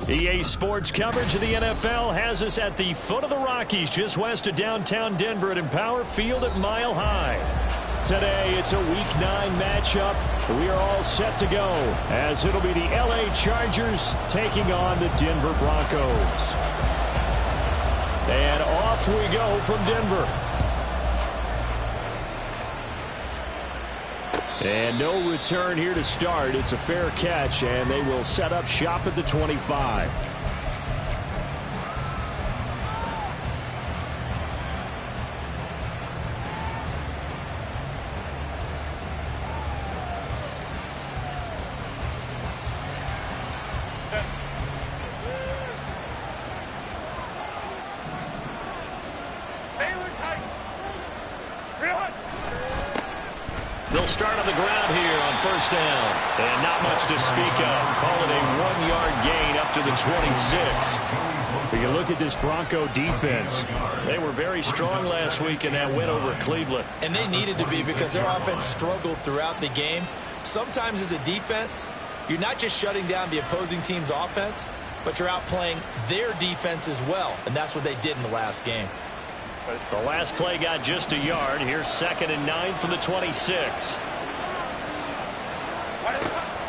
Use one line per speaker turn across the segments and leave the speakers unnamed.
EA Sports coverage of the NFL has us at the foot of the Rockies, just west of downtown Denver at Empower Field at Mile High. Today, it's a Week 9 matchup. We are all set to go, as it'll be the LA Chargers taking on the Denver Broncos. And off we go from Denver. And no return here to start. It's a fair catch, and they will set up shop at the 25.
They'll start on the ground here on first down. And not much to speak of. Call it a 1-yard gain up to the 26.
When you look at this Bronco defense, they were very strong last week in that win over Cleveland.
And they needed to be, because their offense struggled throughout the game. Sometimes as a defense, you're not just shutting down the opposing team's offense, but you're outplaying their defense as well. And that's what they did in the last game.
The last play got just a yard. Here's 2nd and 9 from the 26.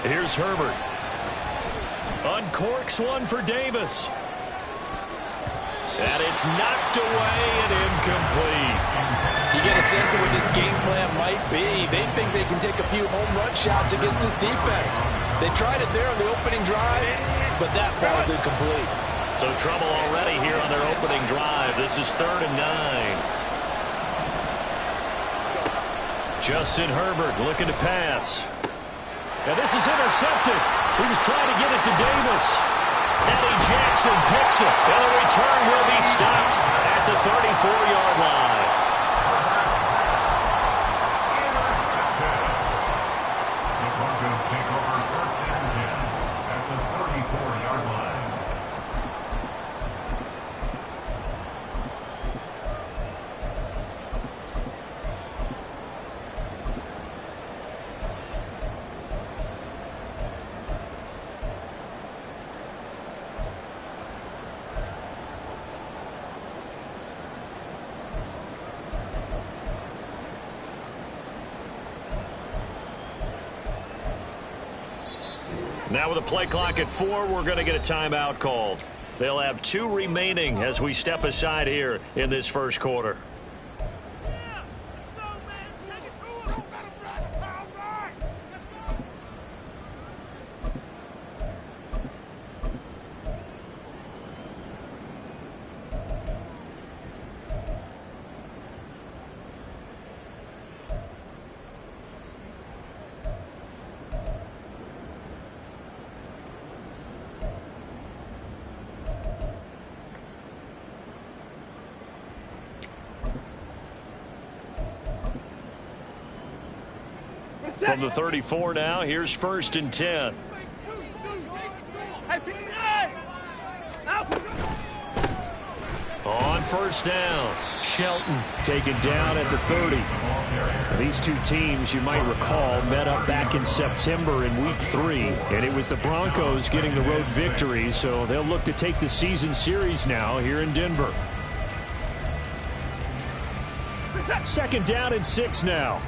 Here's Herbert. Uncorks one for Davis. And it's knocked away and incomplete.
You get a sense of what this game plan might be. They think they can take a few home run shots against this defense. They tried it there on the opening drive, but that ball's incomplete.
So trouble already here on their opening drive. This is 3rd and 9. Justin Herbert looking to pass. And this is intercepted. He was trying to get it to Davis. Eddie Jackson picks it. And the return will be stopped at the 34-yard line.
The Broncos take over 1st and 10 at the 34-yard line.
Now with a play clock at 4, we're going to get a timeout called. They'll have 2 remaining as we step aside here in this first quarter. From the 34 now, here's 1st and 10. On first down, Shelton taken down at the 30. These two teams, you might recall, met up back in September in Week 3, and it was the Broncos getting the road victory, so they'll look to take the season series now here in Denver. 2nd down and 6 now.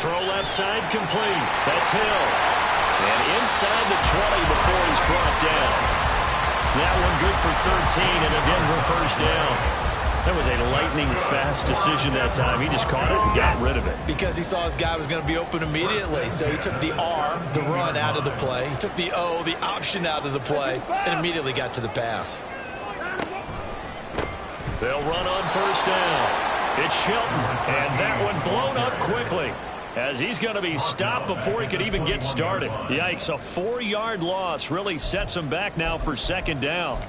Throw left side complete. That's Hill. And inside the 20 before he's brought down. That one good for 13 and a Denver first down. That was a lightning-fast decision that time. He just caught it and got rid of it.
Because he saw his guy was going to be open immediately. So he took the R, the run, out of the play. He took the O, the option, out of the play, and immediately got to the pass.
They'll run on first down. It's Shelton, and that one blown up quickly, as he's going to be stopped before he could even get started. Yikes, a 4-yard loss really sets him back now for 2nd down.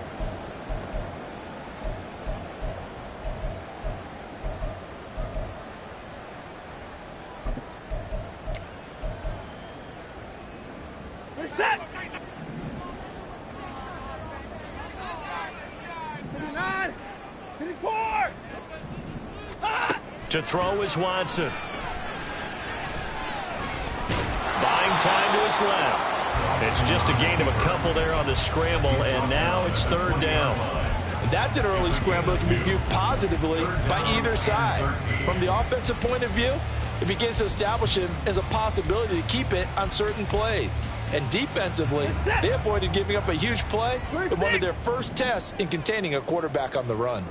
To throw is Watson. Buying time to his left. It's just a gain of a couple there on the scramble, and now it's third down.
And that's an early scramble that can be viewed positively by either side. From the offensive point of view, it begins to establish him as a possibility to keep it on certain plays. And defensively, they avoided giving up a huge play in one of their first tests in containing a quarterback on the run.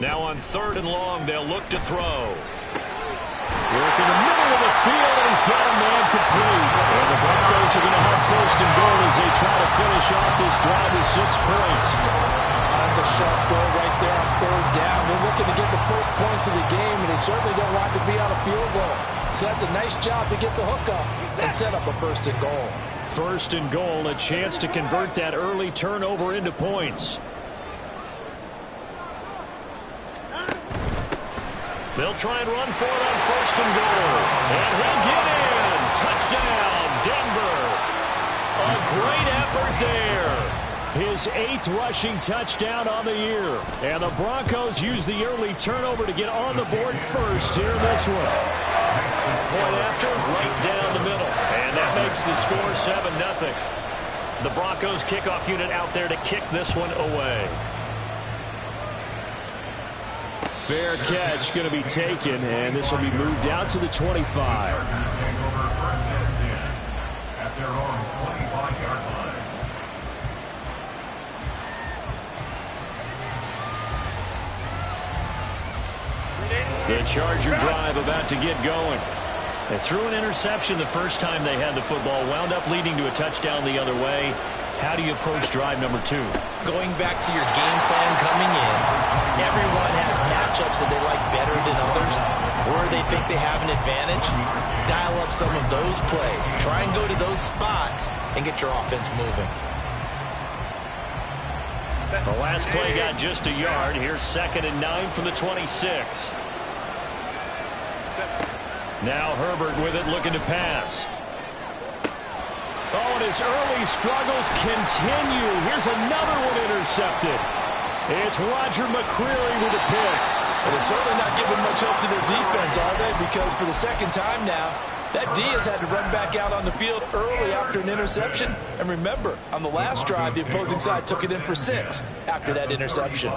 Now on third and long, they'll look to throw. Work in the middle of the field, and he's got a man complete. And the Broncos are going to have first and goal as they try to finish off this drive with 6 points.
That's a sharp throw right there on third down. They're looking to get the first points of the game, and they certainly don't want to be on a field goal. So that's a nice job to get the hook up and set up a first and goal.
First and goal, a chance to convert that early turnover into points. They'll try and run for it on first and goal. And he'll get in. Touchdown, Denver. A great effort there. His 8th rushing touchdown on the year. And the Broncos use the early turnover to get on the board first here in this one. Point after, right down the middle. And that makes the score 7-0. The Broncos kickoff unit out there to kick this one away. Fair catch going to be taken, and this will be moved out to the 25.
At their own 25-yard line.
The Charger drive about to get going. They threw an interception the first time they had the football, wound up leading to a touchdown the other way. How do you approach drive number 2?
Going back to your game plan coming in, everyone has matchups that they like better than others, or they think they have an advantage. Dial up some of those plays. Try and go to those spots and get your offense moving.
The last play got just a yard. Here's 2nd and 9 from the 26. Now Herbert with it, looking to pass. Oh, and his early struggles continue. Here's another one intercepted. It's Roger McCreary with a pick.
And they're certainly not giving much help to their defense, are they? Because for the second time now, that D has had to run back out on the field early after an interception. And remember, on the last drive, the opposing side took it in for 6 after that interception.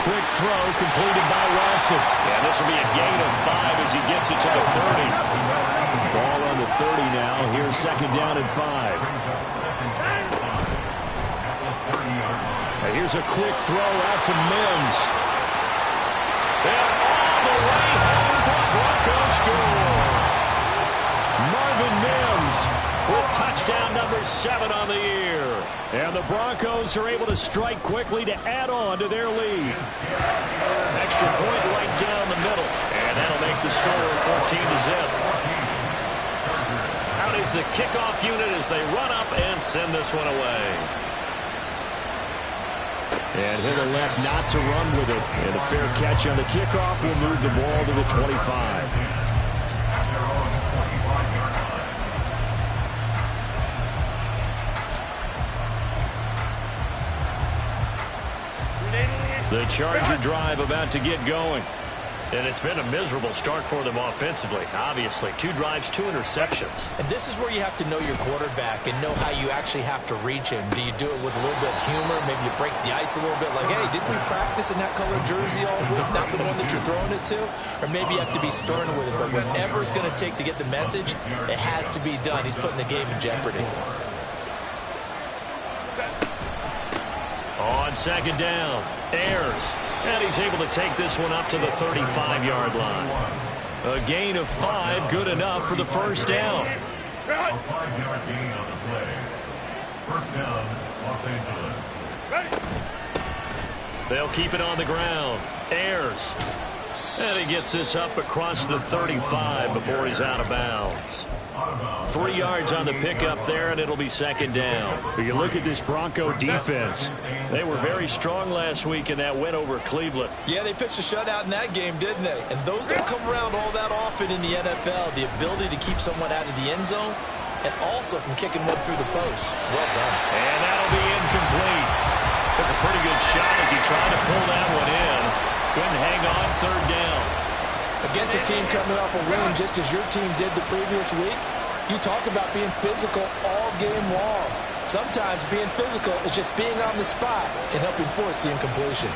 Quick throw completed by Watson. Yeah, this will be a gain of 5 as he gets it to the 30. Ball on the 30 now. Here's 2nd down and 5. And here's a quick throw out to Mims. And all the way home for the Broncos score. Marvin Mims with touchdown number 7 on the year. And the Broncos are able to strike quickly to add on to their lead. Extra point right down the middle. And that'll make the score 14-0. Out is the kickoff unit as they run up and send this one away. And he'll elect not to run with it. And a fair catch on the kickoff will move the ball to the 25. The Charger drive about to get going. And it's been a miserable start for them offensively. Obviously, 2 drives, 2 interceptions.
And this is where you have to know your quarterback and know how you actually have to reach him. Do you do it with a little bit of humor? Maybe you break the ice a little bit like, hey, didn't we practice in that color jersey all week? Not the one that you're throwing it to? Or maybe you have to be stern with it. But whatever it's going to take to get the message, it has to be done. He's putting the game in jeopardy.
On 2nd down, Ayers. And he's able to take this one up to the 35-yard line. A gain of 5, good enough for the first down.
A 5-yard gain on the play. First down, Los Angeles.
They'll keep it on the ground. Ayers.
And he gets this up across the 35 before he's out of bounds. 3 yards on the pickup there, and it'll be second down.
You look at this Bronco defense. They were very strong last week in that win over Cleveland.
Yeah, they pitched a shutout in that game, didn't they? And those don't come around all that often in the NFL. The ability to keep someone out of the end zone and also from kicking one through the post. Well done.
And that'll be incomplete. Took a pretty good shot as he tried to pull that one in. Couldn't hang on third down.
Against a team coming off a win just as your team did the previous week, you talk about being physical all game long. Sometimes being physical is just being on the spot and helping force the incompletion.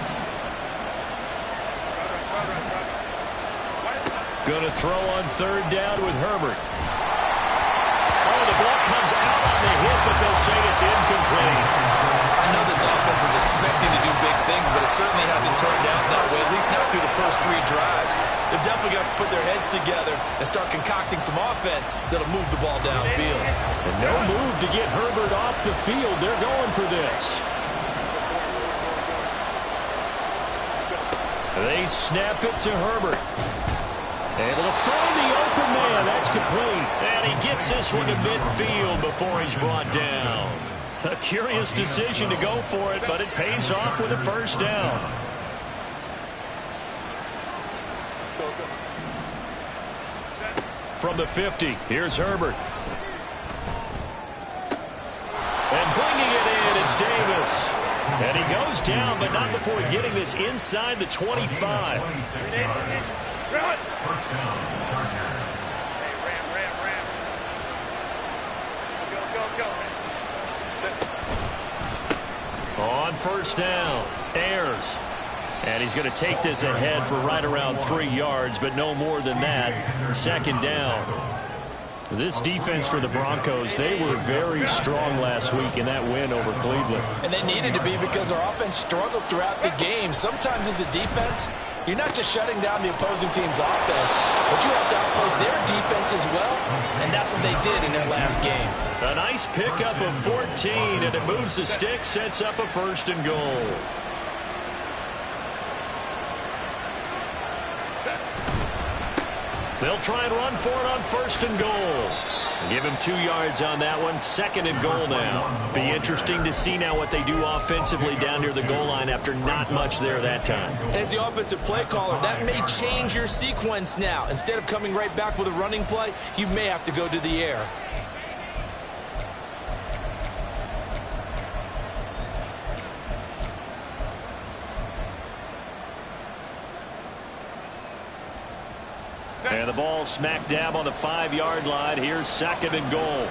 Going to throw on third down with Herbert. Oh, the ball comes out on the hit, but they'll say it's incomplete.
I know this offense was expecting to do big things, but it certainly hasn't turned out that way, at least not through the first 3 drives. They're definitely going to have to put their heads together and start concocting some offense that'll move the ball downfield.
And no move to get Herbert off the field. They're going for this. They snap it to Herbert. Able to find the open man. That's complete.
And he gets this one to midfield before he's brought down.
A curious decision to go for it, but it pays off with a first down. From the 50, here's Herbert. And bringing it in, it's Davis. And he goes down, but not before getting this inside the 25. On first down, Ayers. And he's going to take this ahead for right around 3 yards, but no more than that. Second down. This defense for the Broncos, they were very strong last week in that win over Cleveland.
And they needed to be because our offense struggled throughout the game. Sometimes as a defense, you're not just shutting down the opposing team's offense, but you have to outplay their defense as well, and that's what they did in their last game.
A nice pickup of 14, and it moves the stick, sets up a first and goal. They'll try and run for it on first and goal. Give him 2 yards on that one. Second and goal now. Be interesting to see now what they do offensively down near the goal line after not much there that time.
As the offensive play caller, that may change your sequence now. Instead of coming right back with a running play, you may have to go to the air.
And the ball smack dab on the 5-yard line. Here's second and goal.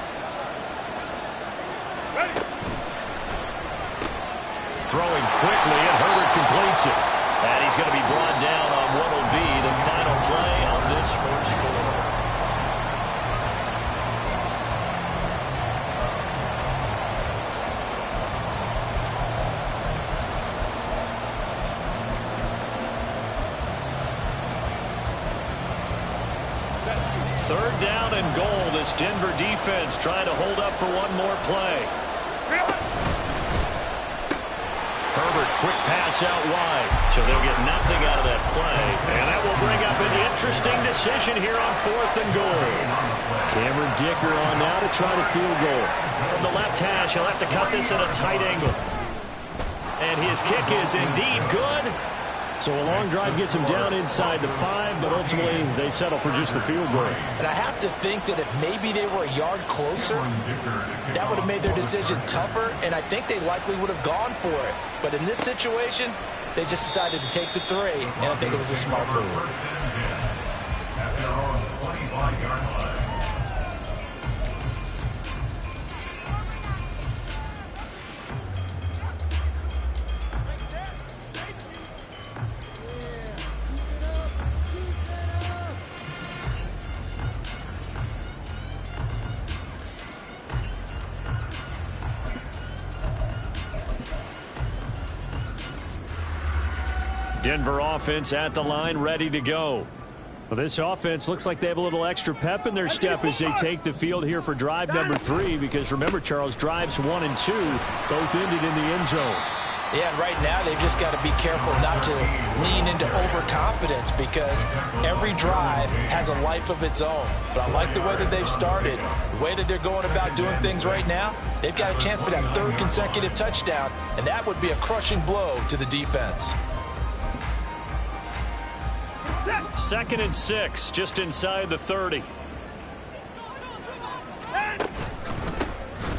Throwing quickly, and Herbert completes it. And he's going to be brought down on what will be the final play of this first quarter. Third down and goal. This Denver defense trying to hold up for one more play. Herbert, quick pass out wide. So they'll get nothing out of that play. And that will bring up an interesting decision here on fourth and goal. Cameron Dicker on now to try the field goal. From the left hash, he'll have to cut this at a tight angle. And his kick is indeed good. So a long drive gets him down inside the 5, but ultimately they settle for just the field goal.
And I have to think that if maybe they were a yard closer, that would have made their decision tougher, and I think they likely would have gone for it. But in this situation, they just decided to take the 3, and I think it was a smart move.
At their own 25-yard line.
Denver offense at the line, ready to go. Well, this offense looks like they have a little extra pep in their step as they take the field here for drive number 3, because remember, Charles, drives 1 and 2 both ended in the end zone.
Yeah, and right now they've just got to be careful not to lean into overconfidence because every drive has a life of its own. But I like the way that they've started, the way that they're going about doing things right now. They've got a chance for that third consecutive touchdown, and that would be a crushing blow to the defense.
2nd and 6, just inside the 30.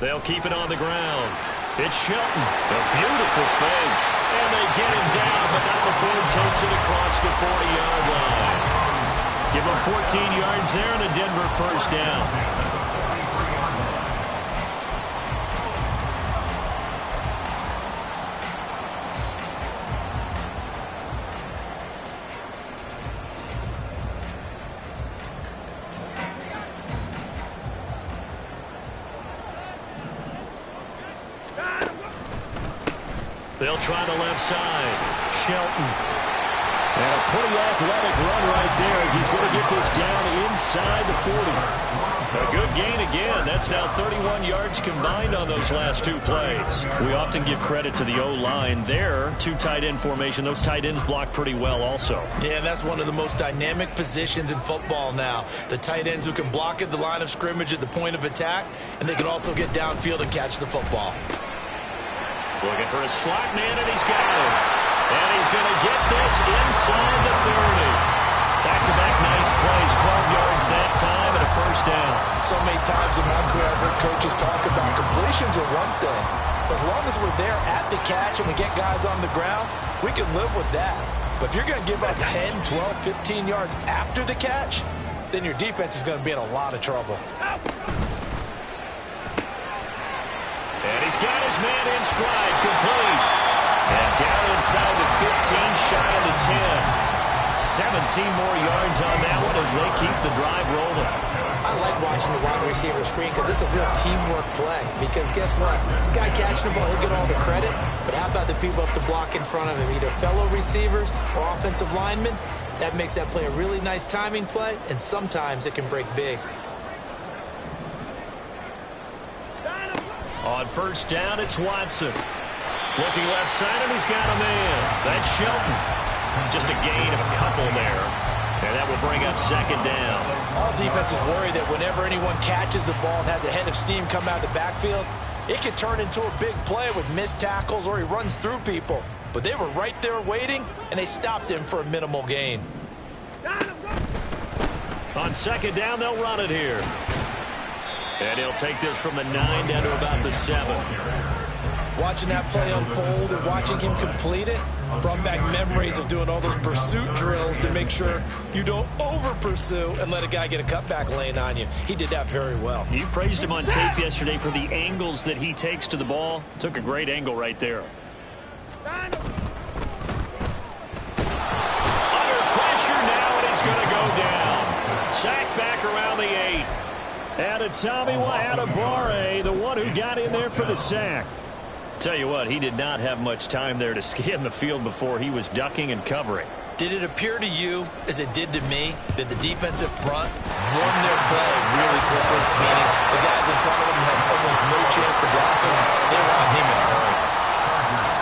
They'll keep it on the ground. It's Shelton. A beautiful fake. And they get him down, but not before he takes it across the 40-yard line. Give him 14 yards there and a Denver first down. They'll try the left side. Shelton. And a pretty athletic run right there as he's going to get this down inside the 40. A good gain again. That's now 31 yards combined on those last 2 plays. We often give credit to the O-line there. 2 tight end formation. Those tight ends block pretty well also.
Yeah, and that's one of the most dynamic positions in football now. The tight ends who can block at the line of scrimmage at the point of attack, and they can also get downfield and catch the football.
Looking for a slot man, and he's got him. And he's going to get this inside the 30. Back-to-back nice plays, 12 yards that time, and a first down.
So many times in my career, I've heard coaches talk about completions are one thing. But as long as we're there at the catch and we get guys on the ground, we can live with that. But if you're going to give up 10, 12, 15 yards after the catch, then your defense is going to be in a lot of trouble.
And he's got his man in stride, complete. And down inside the 15, shy of the 10. 17 more yards on that one as they keep the drive rolling.
I like watching the wide receiver screen because it's a real teamwork play. Because guess what? The guy catching the ball, he'll get all the credit. But how about the people up to block in front of him, either fellow receivers or offensive linemen? That makes that play a really nice timing play, and sometimes it can break big.
On first down, it's Watson. Looking left side, and he's got a man. That's Shelton. Just a gain of a couple there. And that will bring up second down.
All defenses worry that whenever anyone catches the ball and has a head of steam come out of the backfield, it can turn into a big play with missed tackles or he runs through people. But they were right there waiting, and they stopped him for a minimal gain.
On second down, they'll run it here. And he'll take this from the 9 down to about the 7.
Watching that play unfold and watching him complete it brought back memories of doing all those pursuit drills to make sure you don't over-pursue and let a guy get a cutback lane on you. He did that very well.
You praised him on tape yesterday for the angles that he takes to the ball. Took a great angle right there. Under pressure now, and he's going to go down. Sack back around the 8. And it's Tommy Adebawore, the one who got in there for the sack. Tell you what, he did not have much time there to scan the field before he was ducking and covering.
Did it appear to you, as it did to me, that the defensive front won their play really quickly? Meaning the guys in front of them had almost no chance to block him. They were on him in a hurry.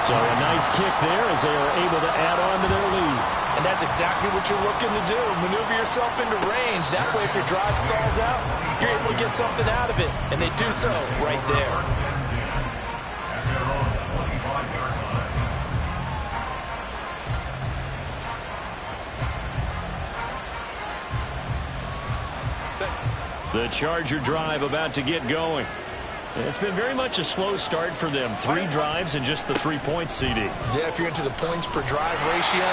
So a nice kick there as they are able to add on to their lead.
And that's exactly what you're looking to do. Maneuver yourself into range. That way, if your drive stalls out, you're able to get something out of it. And they do so right there. The Charger drive about to get going. It's been very much a slow start for them. 3 drives and just the 3 points, CD. Yeah, if you're into the points per drive ratio,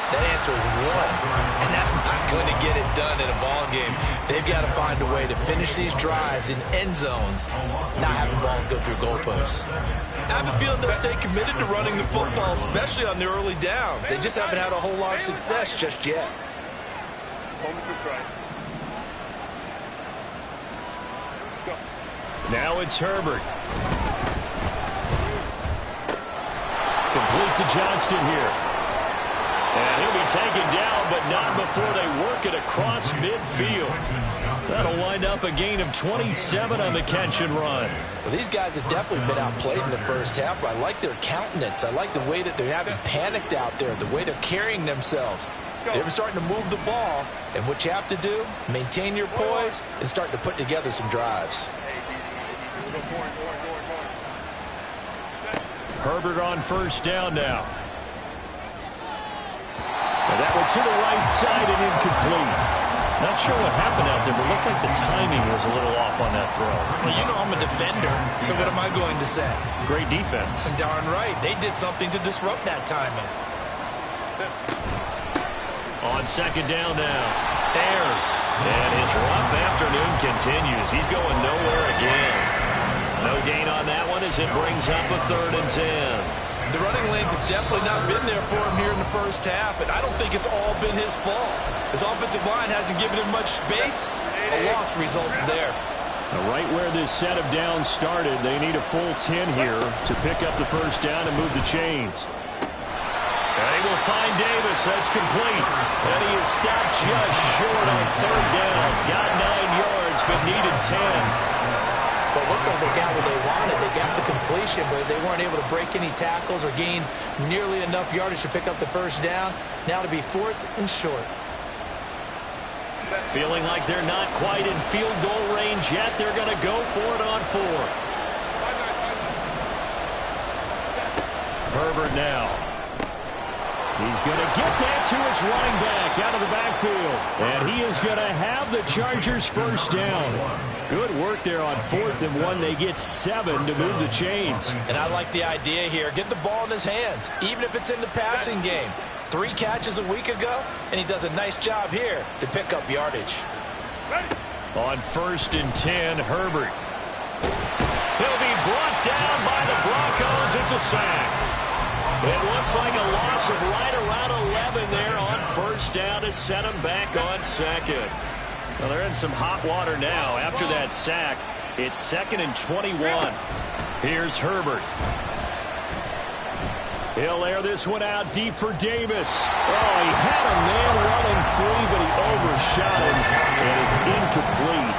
that answer is 1. And that's not going to get it done in a ball game. They've got to find a way to finish these drives in end zones, not having balls go through goalposts. I have a feeling they'll stay committed to running the football, especially on the early downs. They just haven't had a whole lot of success just yet.
Now it's Herbert. Complete to Johnston here. And he'll be taken down, but not before they work it across. across midfield. That'll wind up a gain of 27 on the catch and run.
Well, these guys have definitely been outplayed in the first half, but I like their countenance. I like the way that they haven't panicked out there, the way they're carrying themselves. They're starting to move the ball, and what you have to do, maintain your poise and start to put together some drives.
Herbert on first down now. And that one to the right side and incomplete. Not sure what happened out there, but it looked like the timing was a little off on that throw.
Well, you know I'm a defender, so what am I going to say?
Great defense.
Darn right. They did something to disrupt that timing.
On second down now. Ayers. And his rough afternoon continues. He's going nowhere again. No gain on that one as it brings up a 3rd and 10.
The running lanes have definitely not been there for him here in the first half, and I don't think it's all been his fault. His offensive line hasn't given him much space. A loss results there.
Now, right where this set of downs started, they need a full 10 here to pick up the first down and move the chains. They will find Davis. That's complete. And he is stopped just short on 3rd down. Got 9 yards, but needed 10.
Well, it looks like they got what they wanted. They got the completion, but they weren't able to break any tackles or gain nearly enough yardage to pick up the first down. Now to be 4th and short.
Feeling like they're not quite in field goal range yet. They're going to go for it on 4th. Herbert now. He's going to get that to his running back out of the backfield. And he is going to have the Chargers first down. Good work there on 4th and 1. They get 7 to move the chains.
And I like the idea here. Get the ball in his hands, even if it's in the passing game. 3 catches a week ago, and he does a nice job here to pick up yardage.
On 1st and 10, Herbert. He'll be brought down by the Broncos. It's a sack. It looks like a loss of right around 11 there on first down to set him back on 2nd. Well, they're in some hot water now. After that sack, it's 2nd and 21. Here's Herbert. He'll air this one out deep for Davis. Oh, he had a man running free, but he overshot him, and it's incomplete.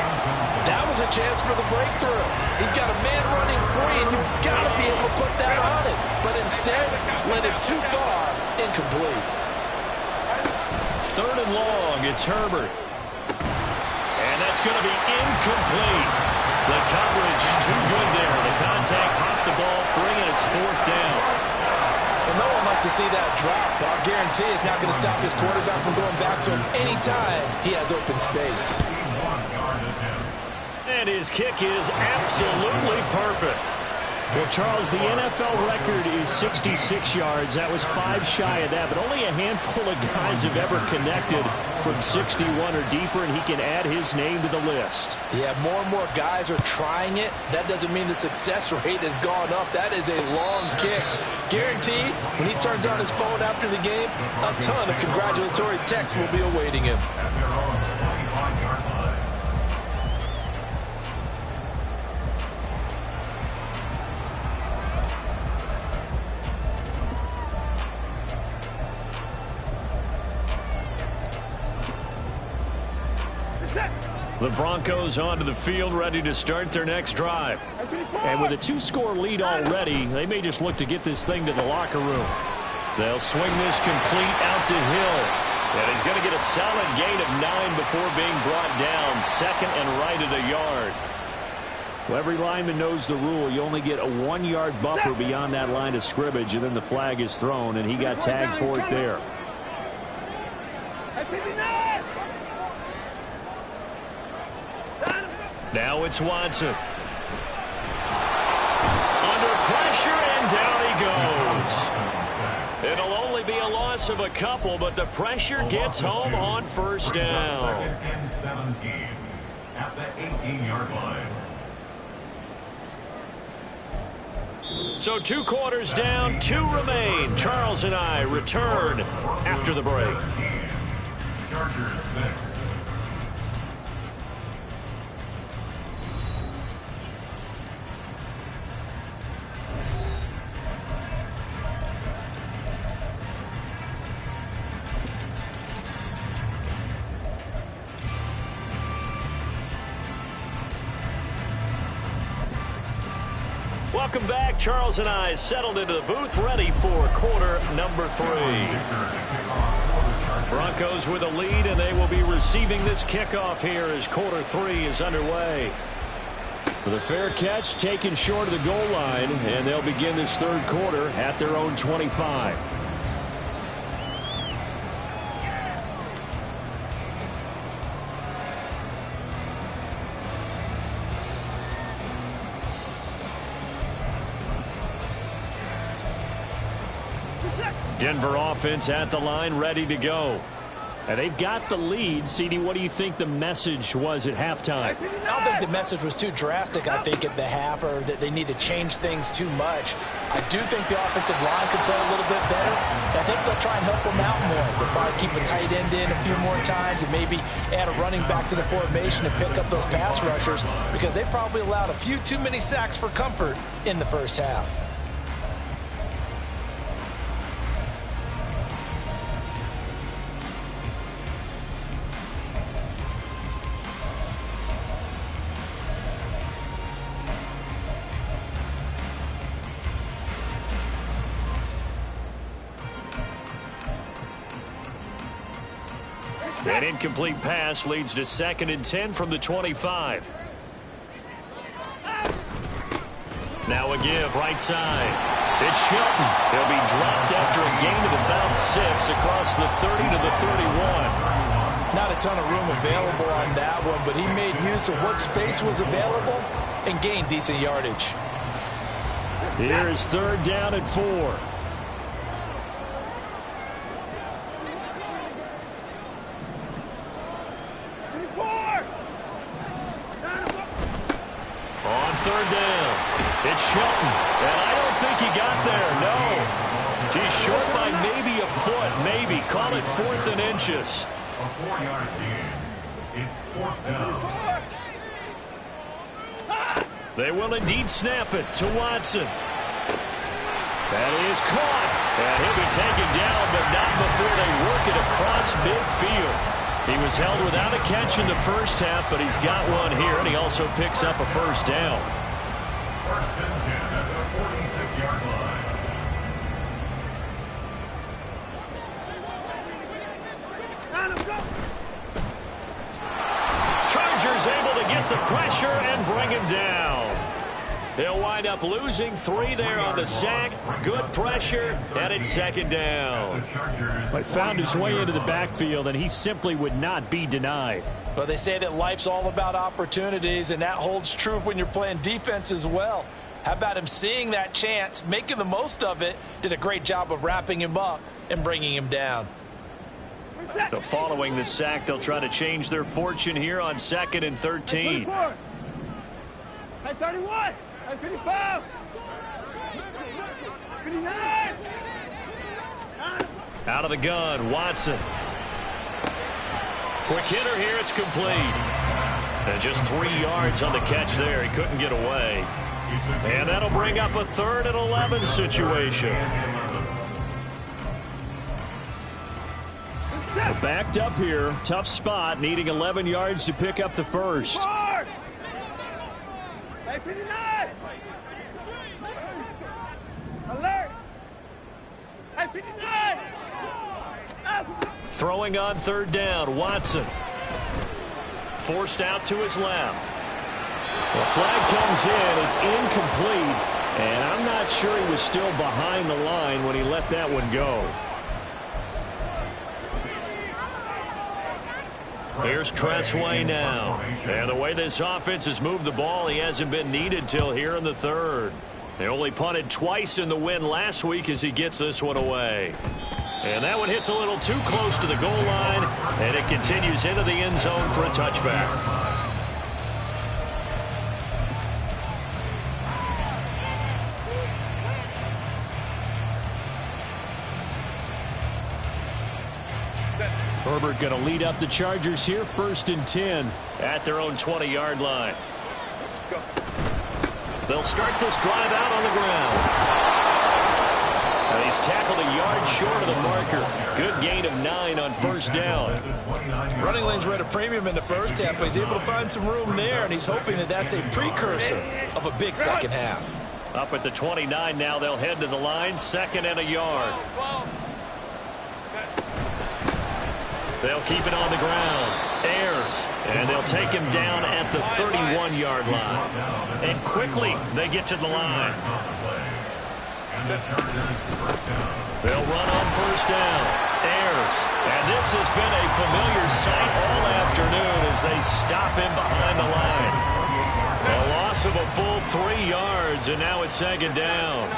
That was a chance for the breakthrough. He's got a man running free, and you've got to be able to put that on it. But instead, let it too far, incomplete.
3rd and long, it's Herbert. And that's going to be incomplete. The coverage too good there. The contact popped the ball free, and it's 4th down.
Well, no one wants to see that drop, but I'll guarantee it's not going to stop his quarterback from going back to him anytime he has open space.
And his kick is absolutely perfect. Well, Charles, the NFL record is 66 yards. That was 5 shy of that, but only a handful of guys have ever connected from 61 or deeper, and he can add his name to the list.
Yeah, more and more guys are trying it. That doesn't mean the success rate has gone up. That is a long kick. Guaranteed, when he turns on his phone after the game, a ton of congratulatory texts will be awaiting him.
The Broncos onto the field, ready to start their next drive. And with a 2-score lead already, they may just look to get this thing to the locker room. They'll swing this complete out to Hill. And he's going to get a solid gain of 9 before being brought down. 2nd and right at a yard. Well, every lineman knows the rule. You only get a 1-yard buffer beyond that line of scrimmage, and then the flag is thrown, and he got tagged for it there. Now it's Watson. Under pressure, and down he goes. It'll only be a loss of a couple, but the pressure gets home on first down.
2nd and 17 at the 18-yard line.
So 2 quarters down, 2 remain. Charles and I return after the break.
Chargers 6.
Welcome back. Charles and I settled into the booth, ready for quarter number 3. Broncos with a lead, and they will be receiving this kickoff here as quarter 3 is underway. With a fair catch taken short of the goal line, and they'll begin this third quarter at their own 25. Denver offense at the line, ready to go. And they've got the lead. CD, what do you think the message was at halftime?
I don't think the message was too drastic, I think, at the half, or that they need to change things too much. I do think the offensive line could play a little bit better. I think they'll try and help them out more. They'll probably keep a tight end in a few more times and maybe add a running back to the formation to pick up those pass rushers, because they probably allowed a few too many sacks for comfort in the first half.
An incomplete pass leads to 2nd and 10 from the 25. Now a give right side. It's Shelton. He'll be dropped after a gain of about 6 across the 30 to the 31.
Not a ton of room available on that one, but he made use of what space was available and gained decent yardage.
Here is 3rd down and 4. On 3rd down, it's Shelton, and I don't think he got there, no. He's short by maybe a foot, maybe. Call it 4th and inches.
A 4-yard gain. It's 4th down.
They will indeed snap it to Watson. That is caught, and he'll be taken down, but not before they work it across midfield. He was held without a catch in the first half, but he's got one here, and he also picks up a 1st down.
1st and 10 at the 46-yard line.
Chargers able to get the pressure and bring him down. They'll wind up losing 3 there on the sack. Good pressure, and it's 2nd down.
But found his way into the backfield, and he simply would not be denied.
Well, they say that life's all about opportunities, and that holds true when you're playing defense as well. How about him seeing that chance, making the most of it, did a great job of wrapping him up and bringing him down.
So following the sack, they'll try to change their fortune here on 2nd and 13.
Hey, 31! Hey, 55! 59!
Out of the gun, Watson. Quick hitter here, it's complete. And just 3 yards on the catch there. He couldn't get away. And that'll bring up a 3rd and 11 situation. We're backed up here. Tough spot, needing 11 yards to pick up the 1st.
Hey, 59! Alert! Hey, 59!
Throwing on 3rd down, Watson. Forced out to his left. The flag comes in. It's incomplete. And I'm not sure he was still behind the line when he let that one go. Here's Tressway now. And the way this offense has moved the ball, he hasn't been needed till here in the 3rd. They only punted twice in the win last week as he gets this one away. And that one hits a little too close to the goal line, and it continues into the end zone for a touchback.
Herbert going to lead up the Chargers here, 1st and 10.
At their own 20-yard line. They'll start this drive out on the ground. And he's tackled a yard short of the marker. Good gain of 9 on 1st down.
Running lanes were at a premium in the first half, but he's able to find some room there, and he's hoping that that's a precursor of a big second half.
Up at the 29 now, they'll head to the line, 2nd and a yard. They'll keep it on the ground. Ayers, and they'll take him down at the 31-yard line. And quickly, they get to the line. They'll run on 1st down. Ayers, and this has been a familiar sight all afternoon as they stop him behind the line. A loss of a full 3 yards, and now it's 2nd down.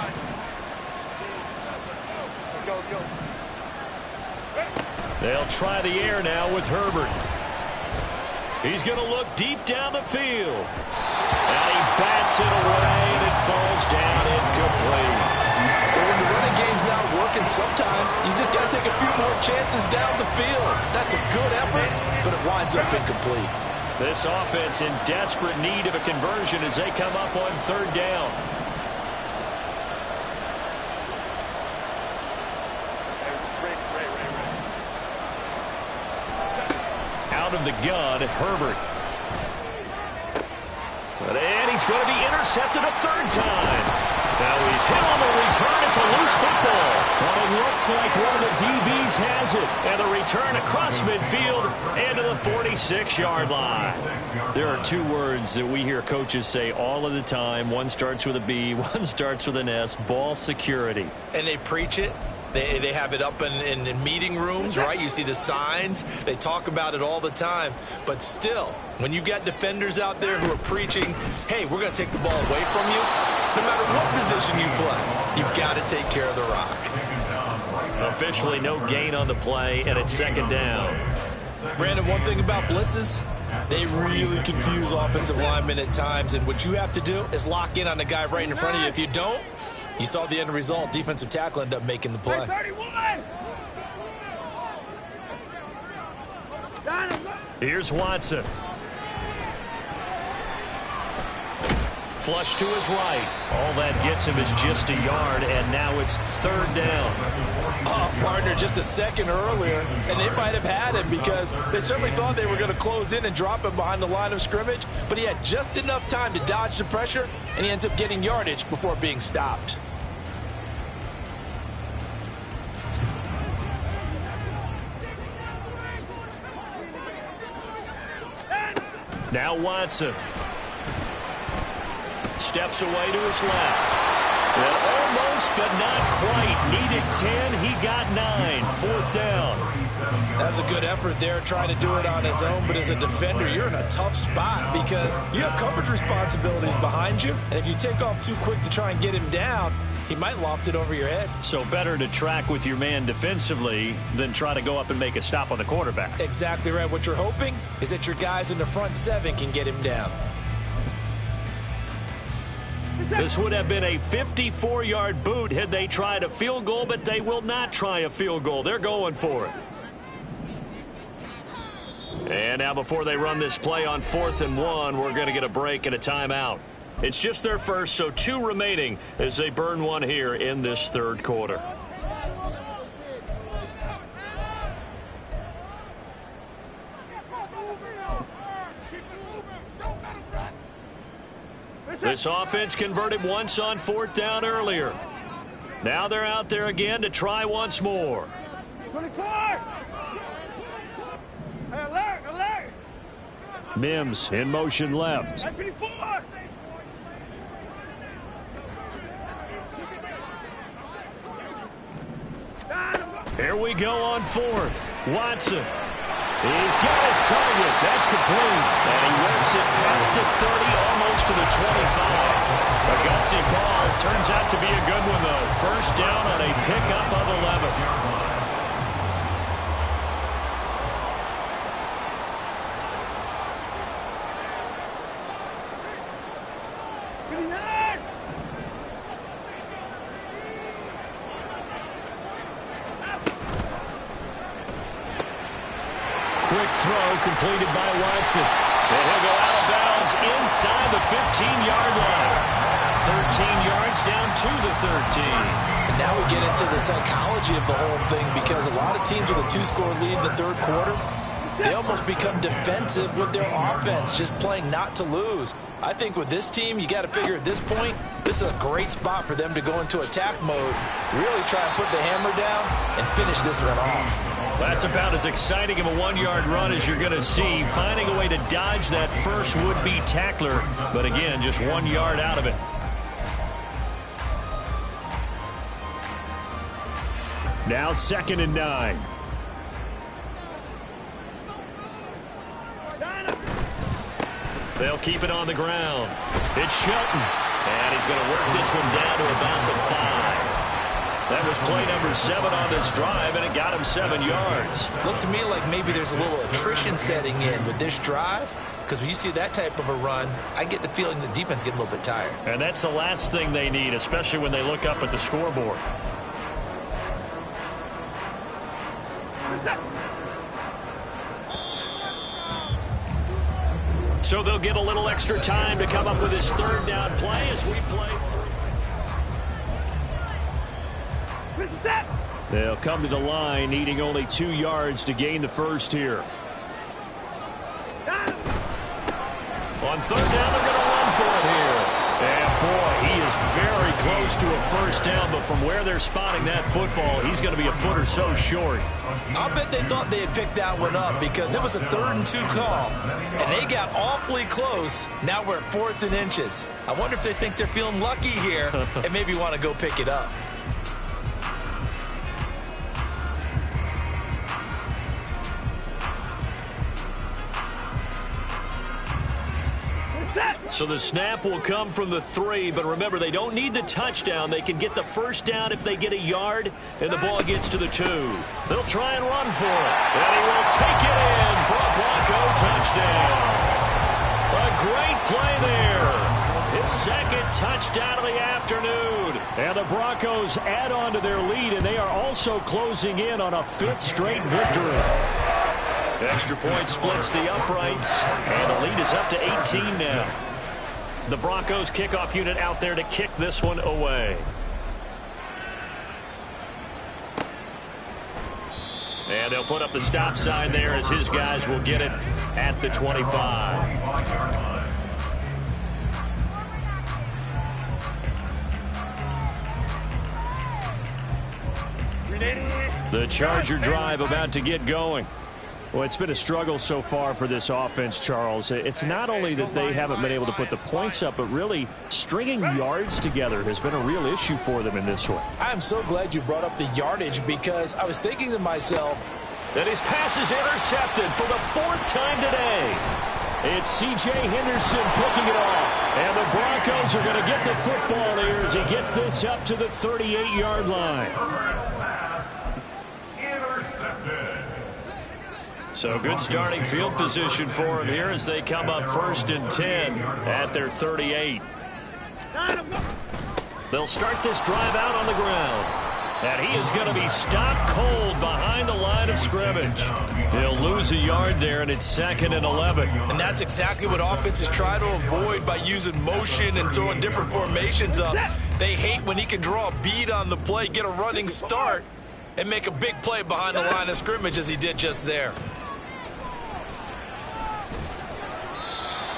They'll try the air now with Herbert. He's going to look deep down the field. And he bats it away, and it falls down incomplete.
Well, when the running game's not working, sometimes you just got to take a few more chances down the field. That's a good effort, but it winds up incomplete.
This offense in desperate need of a conversion as they come up on 3rd down. Out of the gun, Herbert. And he's going to be intercepted a 3rd time. Now he's hit on the return. It's a loose football. Well, it looks like one of the DBs has it. And the return across midfield and to the 46-yard line. There are 2 words that we hear coaches say all of the time. One starts with a B, one starts with an S. Ball security.
And they preach it. They have it up in meeting rooms, right? You see the signs. They talk about it all the time. But still, when you've got defenders out there who are preaching, hey, we're going to take the ball away from you, no matter what position you play, you've got to take care of the rock.
Officially no gain on the play, and it's 2nd down.
Brandon, one thing about blitzes, they really confuse offensive linemen at times. And what you have to do is lock in on the guy right in front of you. If you don't, you saw the end result. Defensive tackle ended up making the play.
31!
Here's Watson. Flush to his right. All that gets him is just a yard, and now it's 3rd down.
Oh, partner, just a second earlier, and they might have had him because they certainly thought they were going to close in and drop him behind the line of scrimmage, but he had just enough time to dodge the pressure, and he ends up getting yardage before being stopped.
Now Watson. Steps away to his left. Well, almost, but not quite. Needed 10. He got 9. 4th down.
That's a good effort there, trying to do it on his own. But as a defender, you're in a tough spot because you have coverage responsibilities behind you. And if you take off too quick to try and get him down, he might loft it over your head.
So better to track with your man defensively than try to go up and make a stop on the quarterback.
Exactly right. What you're hoping is that your guys in the front 7 can get him down.
This would have been a 54-yard boot had they tried a field goal, but they will not try a field goal. They're going for it. And now before they run this play on 4th and 1, we're going to get a break and a timeout. It's just their first, so 2 remaining as they burn one here in this 3rd quarter. This offense converted once on 4th down earlier. Now they're out there again to try once more.
24! Hey, alert, alert!
Mims in motion left.
Hey, 54!
Here we go on 4th. Watson. He's got his target. That's complete. And he works it past the 30, almost to the 25. A gutsy call. Turns out to be a good one, though. 1st down on a pickup of 11. Quick throw completed by Watson. And he'll go out of bounds inside the 15-yard line. 13 yards down to the 13.
And now we get into the psychology of the whole thing because a lot of teams with a 2-score lead in the 3rd quarter, they almost become defensive with their offense, just playing not to lose. I think with this team, you got to figure at this point, this is a great spot for them to go into attack mode, really try and put the hammer down and finish this one off.
That's about as exciting of a 1-yard run as you're going to see, finding a way to dodge that first would-be tackler, but again, just 1 yard out of it. Now 2nd and 9. They'll keep it on the ground. It's Shelton. And he's going to work this one down to about the 5. That was play number 7 on this drive, and it got him 7 yards.
Looks to me like maybe there's a little attrition setting in with this drive, because when you see that type of a run, I get the feeling the defense getting a little bit tired.
And that's the last thing they need, especially when they look up at the scoreboard. So they'll get a little extra time to come up with his 3rd down play as we play through. They'll come to the line, needing only 2 yards to gain the first here. On 3rd down, they're going to run for it here. And boy, he is very close to a first down, but from where they're spotting that football, he's going to be a foot or so short.
I'll bet they thought they had picked that one up because it was a 3rd and 2 call, and they got awfully close. Now we're at 4th and inches. I wonder if they think they're feeling lucky here and maybe want to go pick it up.
So the snap will come from the 3, but remember, they don't need the touchdown. They can get the first down if they get a yard, and the ball gets to the 2. They'll try and run for it, and he will take it in for a Bronco touchdown. A great play there. His 2nd touchdown of the afternoon. And the Broncos add on to their lead, and they are also closing in on a 5th straight victory. Extra point splits the uprights, and the lead is up to 18 now. The Broncos kickoff unit out there to kick this one away. And they'll put up the stop sign there as his guys will get it at the 25. The Charger drive about to get going. Well, it's been a struggle so far for this offense, Charles. It's not only that they haven't been able to put the points up, but really stringing yards together has been a real issue for them in this one.
I'm so glad you brought up the yardage because I was thinking to myself
that his pass is intercepted for the 4th time today. It's C.J. Henderson picking it off. And the Broncos are going to get the football here as he gets this up to the 38-yard line. So good starting field position for him here as they come up 1st and 10 at their 38. They'll start this drive out on the ground. And he is going to be stopped cold behind the line of scrimmage. He'll lose a yard there, and it's 2nd and 11.
And that's exactly what offenses try to avoid by using motion and throwing different formations up. They hate when he can draw a bead on the play, get a running start, and make a big play behind the line of scrimmage as he did just there.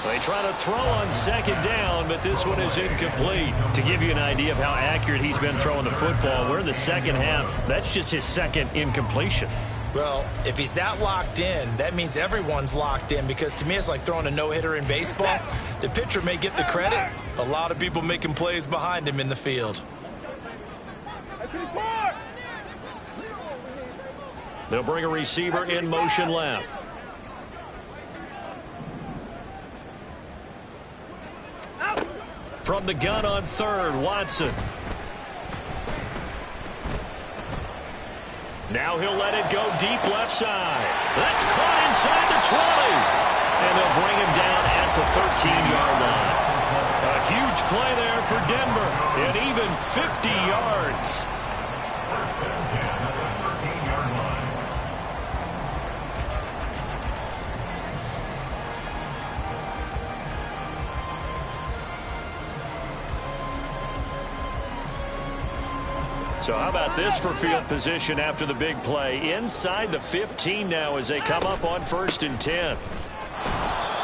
They try to throw on 2nd down, but this one is incomplete. To give you an idea of how accurate he's been throwing the football, we're in the 2nd half. That's just his 2nd incompletion.
Well, if he's that locked in, that means everyone's locked in because to me it's like throwing a no-hitter in baseball. The pitcher may get the credit. A lot of people making plays behind him in the field.
They'll bring a receiver in motion left. From the gun on 3rd, Watson. Now he'll let it go deep left side. That's caught inside the 20. And they'll bring him down at the 13-yard line. A huge play there for Denver. And even 50 yards. So how about this for field position after the big play? Inside the 15 now as they come up on 1st and 10.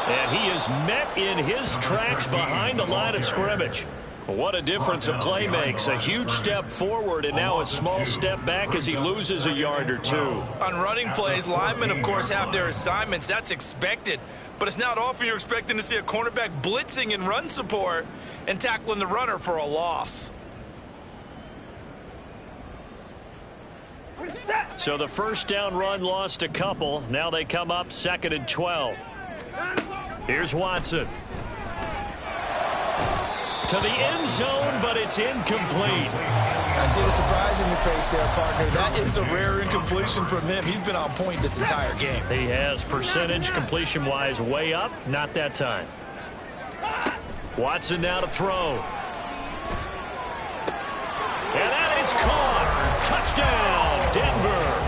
And he is met in his tracks behind the line of scrimmage. What a difference a play makes. A huge step forward and now a small step back as he loses a yard or two.
On running plays, linemen, of course, have their assignments. That's expected. But it's not often you're expecting to see a cornerback blitzing in run support and tackling the runner for a loss.
So the first down run lost a couple. Now they come up 2nd and 12. Here's Watson. To the end zone, but it's incomplete.
I see the surprise in your face there, partner. That is a rare incompletion from him. He's been on point this entire game.
He has percentage completion-wise way up. Not that time. Watson now to throw. And that is caught. Touchdown, Denver.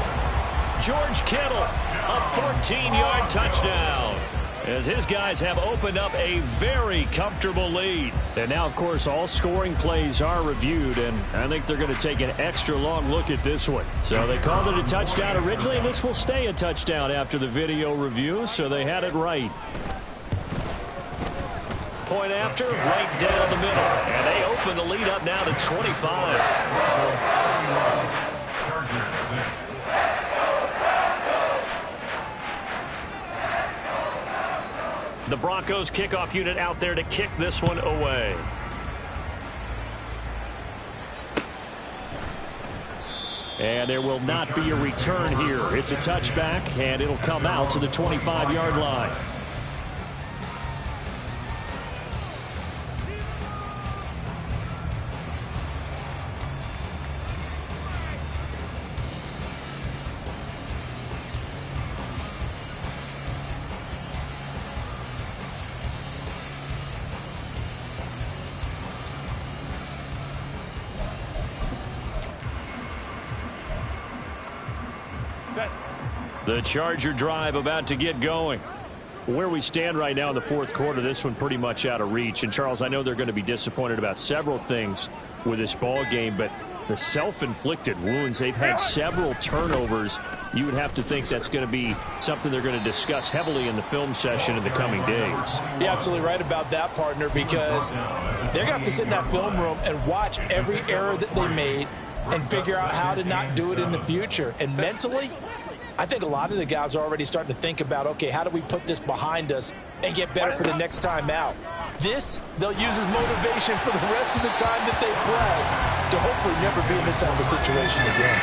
George Kittle, a 14-yard touchdown, as his guys have opened up a very comfortable lead. And now, of course, all scoring plays are reviewed, and I think they're going to take an extra long look at this one. So they called it a touchdown originally, and this will stay a touchdown after the video review, so they had it right. Point after, right down the middle, and they open the lead up now to 25. The Broncos kickoff unit out there to kick this one away. And there will not be a return here. It's a touchback, and it'll come out to the 25-yard line. The Charger drive about to get going. Where we stand right now in the 4th quarter, this one pretty much out of reach. And, Charles, I know they're going to be disappointed about several things with this ball game, but the self-inflicted wounds, they've had several turnovers. You would have to think that's going to be something they're going to discuss heavily in the film session in the coming days.
You're absolutely right about that, partner, because they're going to have to sit in that film room and watch every error that they made and figure out how to not do it in the future. And mentally, I think a lot of the guys are already starting to think about, okay, how do we put this behind us and get better for the next time out? This, they'll use as motivation for the rest of the time that they play to hopefully never be in this type of situation again.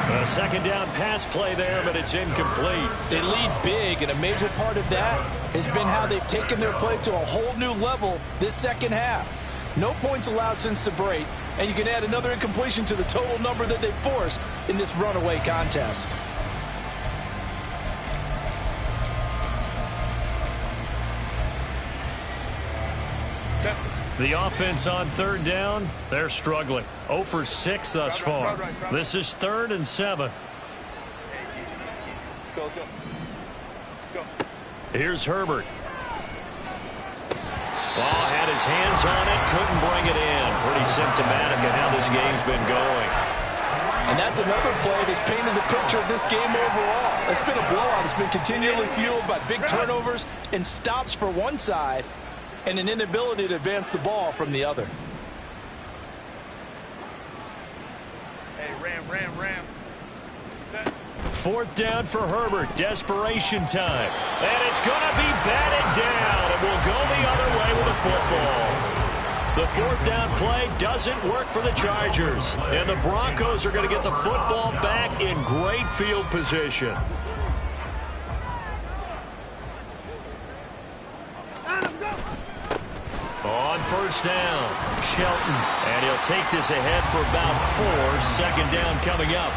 A 2nd down pass play there, but it's incomplete.
They lead big, and a major part of that has been how they've taken their play to a whole new level this second half. No points allowed since the break, and you can add another incompletion to the total number that they forced in this runaway contest.
The offense on 3rd down, they're struggling. 0 for 6 thus far. This is 3rd and 7. Here's Herbert. Ball had his hands on it, couldn't bring it in. Pretty symptomatic of how this game's been going.
And that's another play that's painted the picture of this game overall. It's been a blowout. It's been continually fueled by big turnovers and stops for one side and an inability to advance the ball from the other.
Hey, ram.
4th down for Herbert. Desperation time. And it's going to be batted down. And will go the other way with the football. The 4th down play doesn't work for the Chargers. And the Broncos are going to get the football back in great field position. On 1st down, Shelton. And he'll take this ahead for about 4. 2nd down coming up.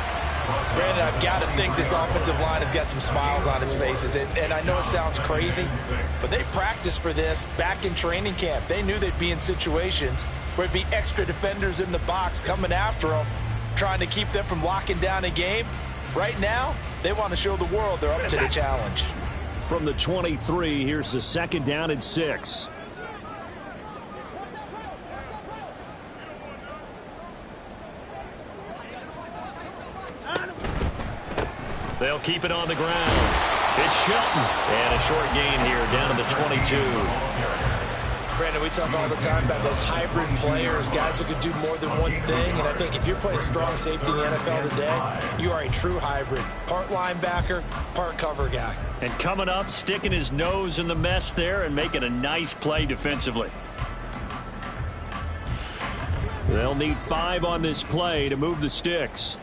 Brandon, I've got to think this offensive line has got some smiles on its faces. And I know it sounds crazy, but they practiced for this back in training camp. They knew they'd be in situations where it'd be extra defenders in the box coming after them, trying to keep them from locking down a game. Right now, they want to show the world they're up to the challenge.
From the 23, here's the 2nd down and 6. keep it on the ground. It's Shelton. And a short gain here down to the 22.
Brandon, we talk all the time about those hybrid players, guys who could do more than one thing. And I think if you're playing strong safety in the NFL today, you are a true hybrid. Part linebacker, part cover guy.
And coming up, sticking his nose in the mess there and making a nice play defensively. They'll need 5 on this play to move the sticks.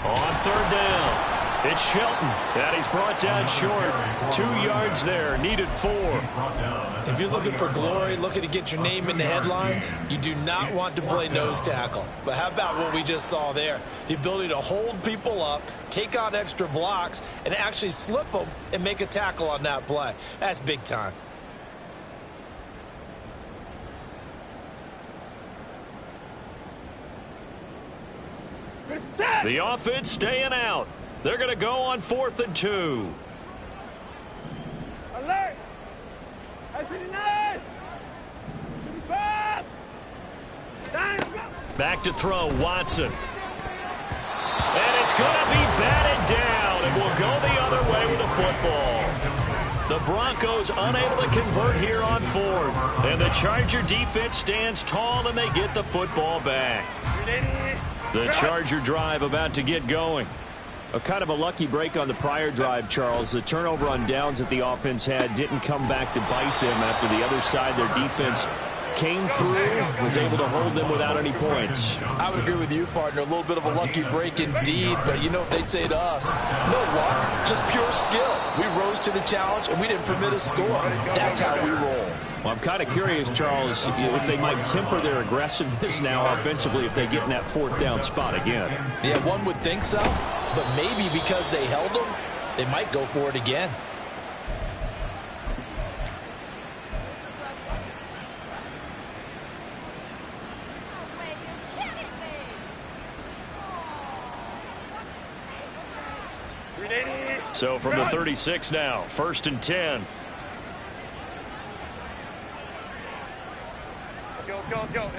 On third down, it's Shelton. And he's brought down short. 2 yards there, needed 4.
If you're looking for glory, looking to get your name in the headlines, you do not want to play nose tackle. But how about what we just saw there? The ability to hold people up, take on extra blocks, and actually slip them and make a tackle on that play. That's big time.
The offense staying out. They're going to go on 4th and 2.
Alert!
Back to throw, Watson. And it's going to be batted down. It will go the other way with the football. The Broncos unable to convert here on 4th. And the Charger defense stands tall and they get the football back. The Charger drive about to get going. A kind of a lucky break on the prior drive, Charles. The turnover on downs that the offense had didn't come back to bite them after the other side. Their defense came through, was able to hold them without any points.
I would agree with you, partner. A little bit of a lucky break indeed, but you know what they'd say to us? No luck, just pure skill. We rose to the challenge, and we didn't permit a score. That's how we roll.
Well, I'm kind of curious, Charles, if they might temper their aggressiveness now offensively if they get in that 4th down spot again.
Yeah, one would think so, but maybe because they held them, they might go for it again.
So from the 36 now, 1st and 10.
Let's go.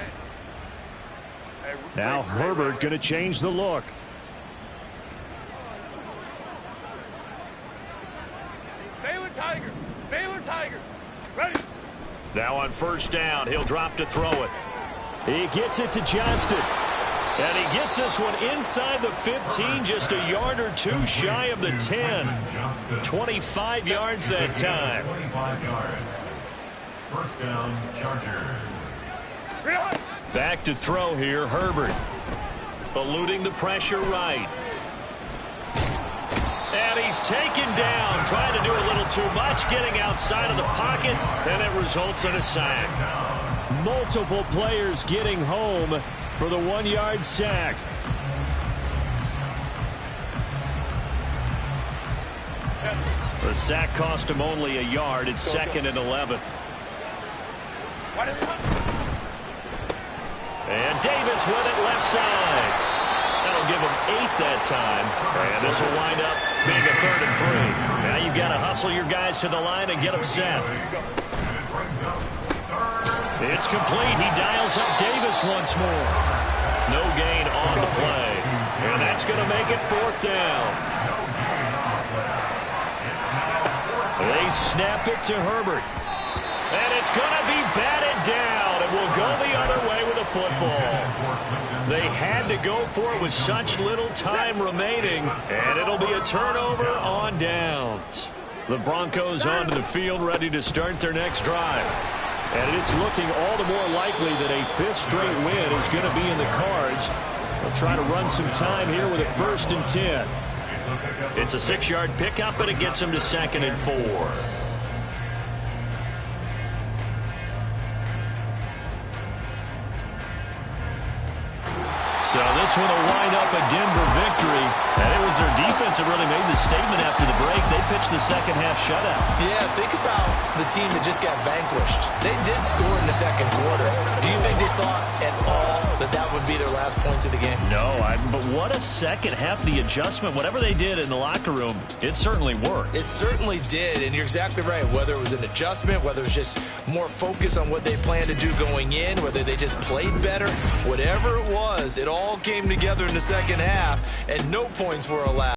Now Herbert going to change the look.
Baylor Tiger. Ready.
Now on 1st down, he'll drop to throw it. He gets it to Johnston. And he gets this one inside the 15, just a yard or 2 shy of the 10. 25 yards that time.
25 yards. 1st down, Chargers.
Back to throw here, Herbert. Eluding the pressure right. And he's taken down, trying to do a little too much, getting outside of the pocket, and it results in a sack. Multiple players getting home for the 1-yard sack. The sack cost him only a yard. It's 2nd and 11. And Davis with it left side. That'll give him 8 that time. And this will wind up being a 3rd and 3. Now you've got to hustle your guys to the line and get them set. It's complete. He dials up Davis once more. No gain on the play. And that's going to make it 4th down. They snap it to Herbert. And it's going to be batted down. It will go the other way with the football. They had to go for it with such little time remaining. And it'll be a turnover on downs. The Broncos onto the field, ready to start their next drive. And it's looking all the more likely that a 5th straight win is going to be in the cards. They'll try to run some time here with a 1st and 10. It's a 6-yard pickup, and it gets them to 2nd and 4. So this one will wind up a Denver victory. And it was their defense that really made the statement after the break. They pitched the second-half shutout.
Yeah, think about the team that just got vanquished. They did score in the 2nd quarter. Do you think they thought at all that that would would be their last points of the game.
No, but what a second half. The adjustment, whatever they did in the locker room, it certainly worked.
It certainly did, and you're exactly right. Whether it was an adjustment, whether it was just more focus on what they planned to do going in, whether they just played better, whatever it was, it all came together in the second half, and no points were allowed.